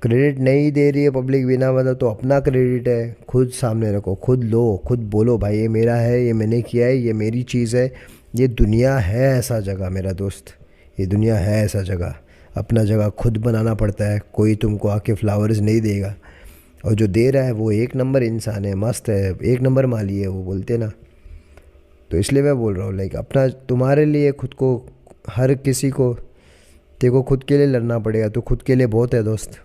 Credit नहीं दे रही है पब्लिक बिना मतलब, तो अपना क्रेडिट है, खुद सामने रखो, खुद लो, खुद बोलो भाई ये मेरा है, ये मैंने किया है, ये मेरी चीज़ है। ये दुनिया है ऐसा जगह मेरा दोस्त, ये दुनिया है ऐसा जगह। अपना जगह खुद बनाना पड़ता है, कोई तुमको आके फ्लावर्स नहीं देगा। और जो दे रहा है वो एक नंबर इंसान है, मस्त है, एक नंबर माली है, वो बोलते ना। तो इसलिए मैं बोल रहा हूँ लाइक अपना तुम्हारे लिए खुद को, हर किसी को तेरे को खुद के लिए लड़ना पड़ेगा, तो खुद के लिए बहुत है दोस्त।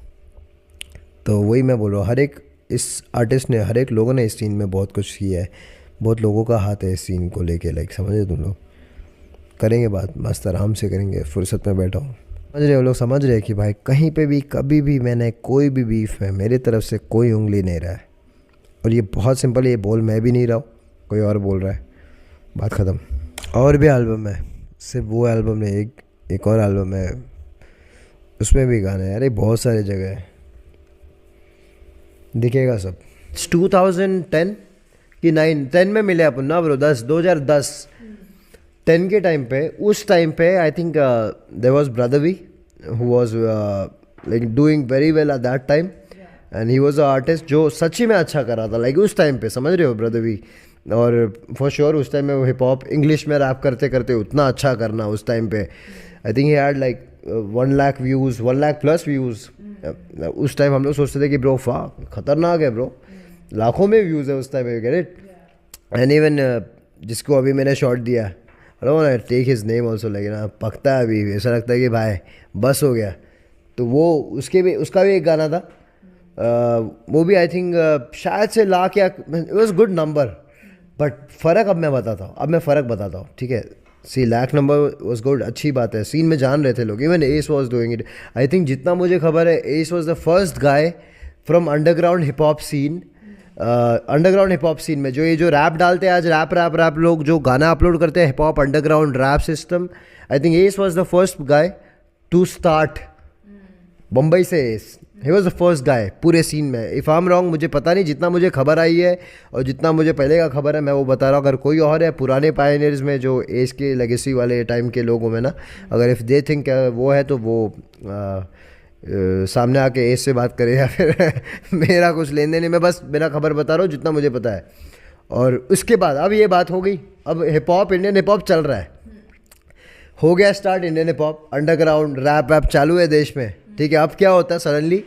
तो वही मैं बोल रहा हूँ, हर एक इस आर्टिस्ट ने, हर एक लोगों ने इस सीन में बहुत कुछ किया है, बहुत लोगों का हाथ है इस सीन को लेके, लाइक समझे तुम लोग। करेंगे बात, मस्त आराम से करेंगे, फुर्सत में बैठा हूँ। समझ रहे हो लोग, समझ रहे हैं कि भाई कहीं पे भी कभी भी मैंने कोई भी बीफ है, मेरी तरफ से कोई उंगली नहीं रहा है। और ये बहुत सिंपल है, ये बोल मैं भी नहीं रहा हूँ, कोई और बोल रहा है, बात ख़त्म। और भी एल्बम है, सिर्फ वो एल्बम नहीं, एक और एल्बम है, उसमें भी गाने हैं। अरे बहुत सारी जगह है, दिखेगा सब। 2010 कि 9 10 में मिले अपन ना ब्रो, 2010 10 के टाइम पे, उस टाइम पे I think there was Brodha V who was like doing very well at that time, and he was a artist जो सच्ची में अच्छा कर रहा था लाइक उस टाइम पे, समझ रहे हो ब्रदरवी। और फॉर श्योर उस टाइम में वो हिप हॉप इंग्लिश में रैप करते करते उतना अच्छा करना उस टाइम पे, I think he had like 1 lakh views, 1 lakh plus views. उस टाइम हम लोग सोचते थे कि ब्रो खतरनाक है ब्रो, लाखों में व्यूज़ है उस टाइम में, गेट इट। एंड इवन जिसको अभी मैंने शॉट दिया, I take his name also, लेकिन पकता है अभी, ऐसा लगता है कि भाई बस हो गया। तो वो उसका भी एक गाना था, वो भी आई थिंक शायद से लाख या it was good number. But फ़र्क अब मैं बताता हूँ, अब मैं फ़र्क बताता हूँ, ठीक है। सी लाख नंबर वॉज गुड, अच्छी बात है, सीन में जान रहे थे लोग, even S was doing it. I think जितना मुझे खबर है S was the first guy from underground hip hop scene, underground hip hop scene में जो ये जो रैप डालते हैं आज, रैप लोग जो गाना अपलोड करते हैं, hip hop underground rap system, I think Ace was the first guy to start. Bombay से Ace, he was the first guy पूरे सीन में। इफ़ आई एम रॉन्ग मुझे पता नहीं, जितना मुझे खबर आई है और जितना मुझे पहले का खबर है मैं वो बता रहा हूँ। अगर कोई और है पुराने पायनियर्स में जो एज के लेगेसी वाले टाइम के लोगों में ना, अगर इफ़ दे थिंक वो है तो वो सामने आके एज से बात करे, या फिर मेरा कुछ लेन देन नहीं, मैं बस मेरा खबर बता रहा हूँ जितना मुझे पता है। और उसके बाद अब ये बात हो गई, अब hip hop, Indian hip hop चल रहा है, हो गया start Indian hip hop, underground rap वैप चालू है देश में, ठीक है। अब क्या होता है सडनली,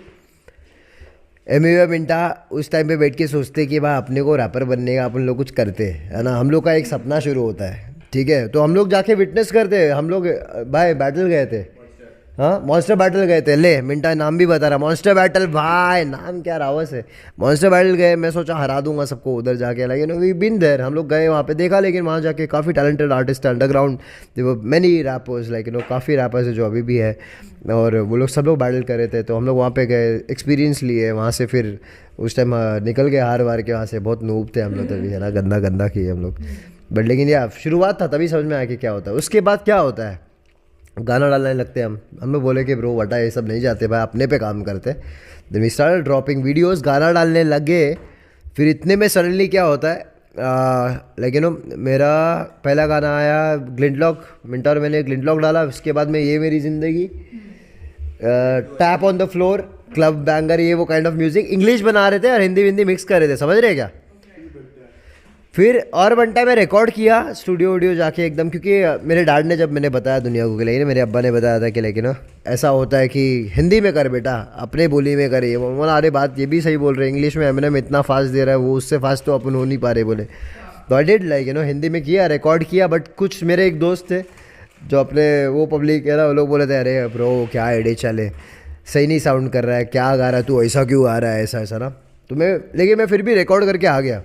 एमिवे मिंटा उस टाइम पे बैठ के सोचते कि भाई अपने को रैपर बनने का अपन लोग कुछ करते हैं, है ना, हम लोग का एक सपना शुरू होता है, ठीक है। तो हम लोग जाके विटनेस करते हैं, हम लोग भाई बैटल गए थे, हाँ मॉन्स्टर बैटल गए थे, ले मिंटा नाम भी बता रहा, मॉन्स्टर बैटल, भाई नाम क्या रावस है, मॉन्स्टर बैटल गए, मैं सोचा हरा दूंगा सबको उधर जाके, लेकिन वी बिन देयर, हम लोग गए वहाँ पे देखा, लेकिन वहाँ जाके काफ़ी टैलेंटेड आर्टिस्ट है अंडरग्राउंड, वो मैनी रैपर्स लाइक काफ़ी रैपर्स है जो अभी भी है, और वो लोग सब लोग बैटल कर रहे थे। तो हम लोग वहाँ पे गए, एक्सपीरियंस लिए वहाँ से, फिर उस टाइम निकल गए हार वार के वहाँ से, बहुत नूब थे हम लोग तभी, है ना, गंदा गंदा किए हम लोग। बट लेकिन यार शुरुआत था, तभी समझ में आया कि क्या होता है। उसके बाद क्या होता है, गाना डालने लगते हैं हम लोग बोले कि ब्रो वटा ये सब नहीं जाते भाई, अपने पे काम करते। Then we started dropping videos, गाना डालने लगे। फिर इतने में सडनली क्या होता है, लेकिन मेरा पहला गाना आया ग्लिंटलॉक, मिंटा और मैंने ग्लिंटलॉक डाला। उसके बाद में ये मेरी ज़िंदगी, tap on the floor, club banger, ये वो काइंड ऑफ म्यूज़िक इंग्लिश बना रहे थे और हिंदी हिंदी मिक्स कर रहे थे, समझ रहे क्या। फिर और बंटा में रिकॉर्ड किया स्टूडियो वूडियो जाके एकदम, क्योंकि मेरे डैड ने जब मैंने बताया दुनिया को, लेकिन मेरे अब्बा ने बताया था कि लेकिन ऐसा होता है कि हिंदी में कर बेटा, अपने बोली में करे। वो बोला अरे बात ये भी सही बोल रहे, इंग्लिश में एमिनेम इतना फास्ट दे रहा है, वो उससे फास्ट तो अपन हो नहीं पा रहे बोले। तो आई डिड लाइक हिंदी में किया, रिकॉर्ड किया। बट कुछ मेरे एक दोस्त थे जो अपने वो पब्लिक है ना, वो लोग बोले थे अरे ब्रो क्या एडे चले, सही नहीं साउंड कर रहा है, क्या गा रहा है तू, ऐसा क्यों आ रहा है, ऐसा ऐसा ना। तो लेकिन मैं फिर भी रिकॉर्ड करके आ गया।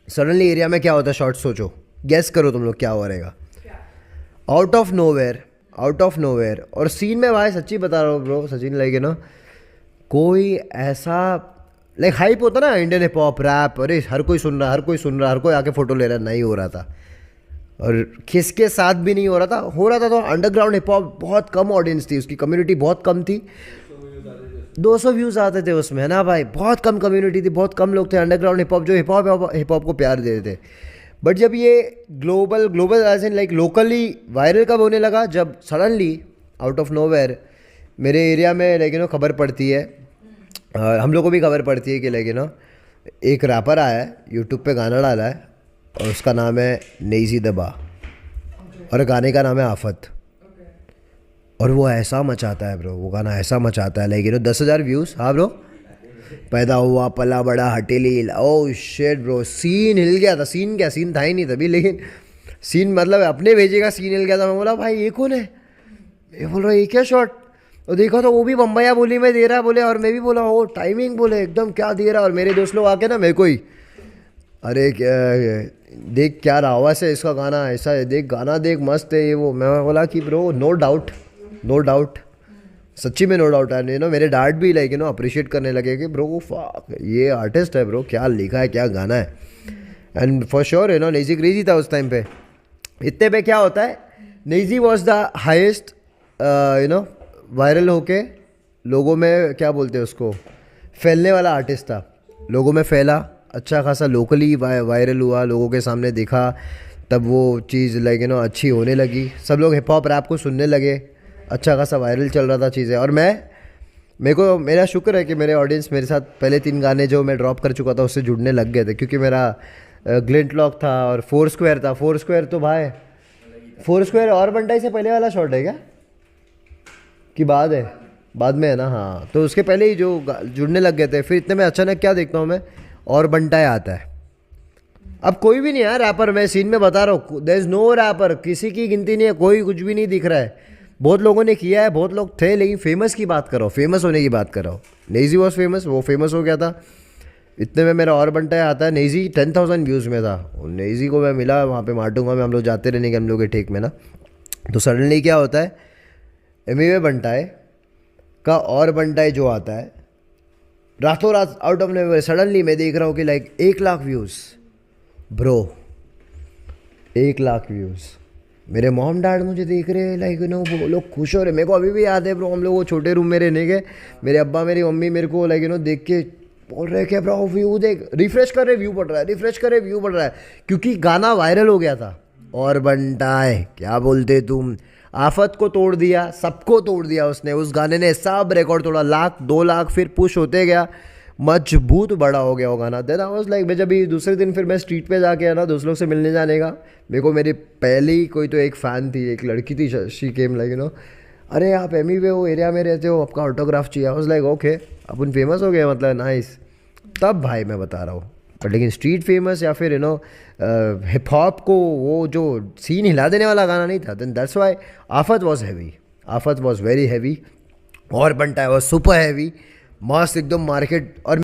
सडनली एरिया में क्या होता है, शॉर्ट सोचो, गेस करो तुम लोग क्या हो रहेगा। आउट ऑफ नोवेयर और सीन में भाई सच्ची बता रहा हूँ ब्रो सचिन, लाइक कोई ऐसा लाइक हाइप होता ना इंडियन हिप हॉप रैप, अरे हर कोई सुन रहा, हर कोई आके फोटो ले रहा, नहीं हो रहा था। और किसके साथ भी नहीं हो रहा था तो अंडरग्राउंड हिप हॉप बहुत कम ऑडियंस थी, उसकी कम्युनिटी बहुत कम थी, 200 व्यूज़ आते थे उसमें, है ना भाई, बहुत कम कम्युनिटी थी, बहुत कम लोग थे अंडरग्राउंड हिप हॉप जो हिप हॉप को प्यार दे रहे थे। बट जब ये global age in like locally viral कब होने लगा, जब सडनली आउट ऑफ नोवेयर मेरे एरिया में लाइक खबर पड़ती है हम लोग को भी खबर पड़ती है कि लेकिन एक रैपर आया है, यूट्यूब पे गाना डाला है और उसका नाम है नेजी दबा और गाने का नाम है आफत। और वो ऐसा मचाता है ब्रो, वो गाना ऐसा मचाता है, लेकिन 10,000 व्यूज़। हाँ ब्रो, पैदा हुआ पला बड़ा हटेली, ओ शेट ब्रो, सीन हिल गया था। सीन क्या, सीन था ही नहीं तभी, लेकिन सीन मतलब अपने भेजेगा सीन हिल गया था। मैं बोला भाई ये कौन है, मैं बोल रहा ये क्या शॉट। तो देखा तो वो भी बम्बैया बोली में दे रहा है बोले, और मैं भी बोला ओ टाइमिंग बोले एकदम क्या दे रहा है। और मेरे दोस्त लोग आके ना मेरे को ही, अरे क्या देख क्या आवाज़ है इसका, गाना ऐसा है, देख गाना देख मस्त है ये वो। मैं बोला कि bro no doubt, no doubt, सच्ची में नो डाउट है। मेरे डैड भी लाइक अप्रिशिएट करने लगे कि ब्रो फक ये आर्टिस्ट है ब्रो, क्या लिखा है, क्या गाना है। And for sure Naezy crazy था उस टाइम पे। इतने पे क्या होता है, Naezy was the highest viral होके लोगों में क्या बोलते हैं उसको, फैलने वाला आर्टिस्ट था। लोगों में फैला अच्छा खासा, लोकली वायरल हुआ, लोगों के सामने दिखा, तब वो चीज़ लाइक अच्छी होने लगी। सब लोग हिप हॉप रैप को सुनने लगे, अच्छा खासा वायरल चल रहा था चीज़ें। और मेरे को मेरा शुक्र है कि मेरे ऑडियंस मेरे साथ पहले 3 गाने जो मैं ड्रॉप कर चुका था उससे जुड़ने लग गए थे, क्योंकि मेरा ग्लिंट लॉक था और फोर स्क्वायर था। फोर स्क्वायर तो भाई, फोर स्क्वायर और बंटाई से पहले वाला शॉट है क्या कि बाद है, बाद में है ना। हाँ, तो उसके पहले ही जो जुड़ने लग गए थे। फिर इतने में अचानक क्या देखता हूँ मैं, और बंटाई आता है। अब कोई भी नहीं है रैपर, मैं सीन में बता रहा हूँ, देयर इज़ नो रैपर, किसी की गिनती नहीं है, कोई कुछ भी नहीं दिख रहा है। बहुत लोगों ने किया है, बहुत लोग थे, लेकिन फेमस की बात कर रहा हूँ, फेमस होने की बात कर रहा हूँ। नेजी वॉज फेमस, वो फेमस हो गया था। इतने में मेरा और बंटाई आता है। नेजी 10,000 व्यूज़ में था। नेजी को मैं मिला वहाँ पे माटूंगा में, हम लोग जाते रहने के हम लोग के ठेक में ना। तो सडनली क्या होता है, एमिवे बंटाई का और बंटाई जो आता है रातों रात आउट ऑफ नोवेयर, सडनली मैं देख रहा हूँ कि like 1 lakh views bro, 1 lakh views. मेरे मॉम डैड मुझे देख रहे हैं लाइक वो लोग खुश हो रहे। मेरे को अभी भी याद है ब्रो, हम लोग वो छोटे रूम में रहने के, मेरे अब्बा मेरी मम्मी मेरे को लाइक देख के बोल रहे कि ब्रो व्यू देख, रिफ्रेश कर रहे व्यू बढ़ रहा है, रिफ्रेश कर रहे व्यू बढ़ रहा है, क्योंकि गाना वायरल हो गया था। और बंटाई क्या बोलते तुम, आफत को तोड़ दिया, सबको तोड़ दिया उसने। उस गाने ने सब रिकॉर्ड तोड़ा, 1 लाख 2 लाख, फिर पुश होते गया, मजबूत बड़ा हो गया वो गाना। देन आई वाज लाइक, मैं जब दूसरे दिन फिर मैं स्ट्रीट पे जाके है ना दोस्त लोग से मिलने जाने का, मेरे को मेरी पहली कोई तो एक फ़ैन थी, एक लड़की थी, शी केम लाइक अरे आप एमी वो एरिया में रहते हो, आपका ऑटोग्राफ चाहिए। I was like okay, upon famous हो गए, मतलब नाइस। तब भाई मैं बता रहा हूँ, बट लेकिन स्ट्रीट फेमस या फिर हिप हॉप को वो जो सीन हिला देने वाला गाना नहीं था। देन दैट्स वाई आफत वॉज हैवी, आफत वॉज वेरी हैवी, और बंटाई वॉज सुपर हैवी, मस्त एकदम मार्केट। और